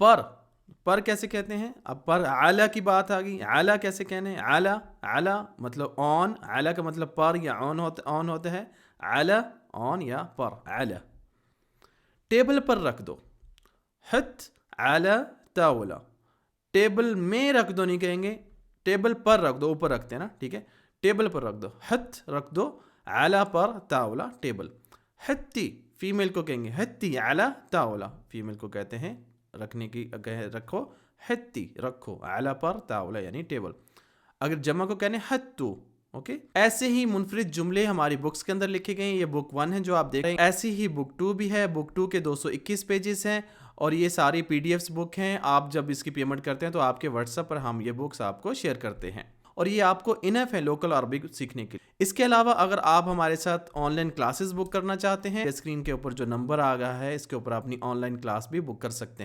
पर कैसे कहते हैं? अब पर आला की बात आ गई, आला कैसे कहने हैं? आला, आला मतलब ऑन, आला का मतलब पर या ऑन होता है, आला ऑन या पर, आला। टेबल पर रख दो, हत आला तावला, टेबल में रख दो नहीं कहेंगे, टेबल पर रख दो, ऊपर रखते हैं ना, ठीक है, टेबल पर रख दो, हत रख दो, आला पर तावला टेबल। हत्ती फीमेल को कहेंगे हत्ती आला तावला, फीमेल को कहते हैं रखने की, रखो, हत्ती रखो, आला पर तावला यानी टेबल। अगर जमा को कहने हत्तू, ओके। ऐसे ही मुनफरिद जुमले हमारी बुक्स के अंदर लिखे गए हैं। ये बुक 1 है जो आप देख रहे हैं, ऐसी ही बुक 2 भी है। बुक 2 के 221 पेजेस हैं और ये सारी पीडीएफ्स बुक हैं। आप जब इसकी पेमेंट करते हैं तो आपके व्हाट्सएप पर हम ये बुक्स आपको शेयर करते हैं और ये आपको इनफ है लोकल अरबिक सीखने के लिए। इसके अलावा अगर आप हमारे साथ ऑनलाइन क्लासेस बुक करना चाहते हैं, स्क्रीन के ऊपर जो नंबर आ गया है इसके ऊपर अपनी ऑनलाइन क्लास भी बुक कर सकते हैं।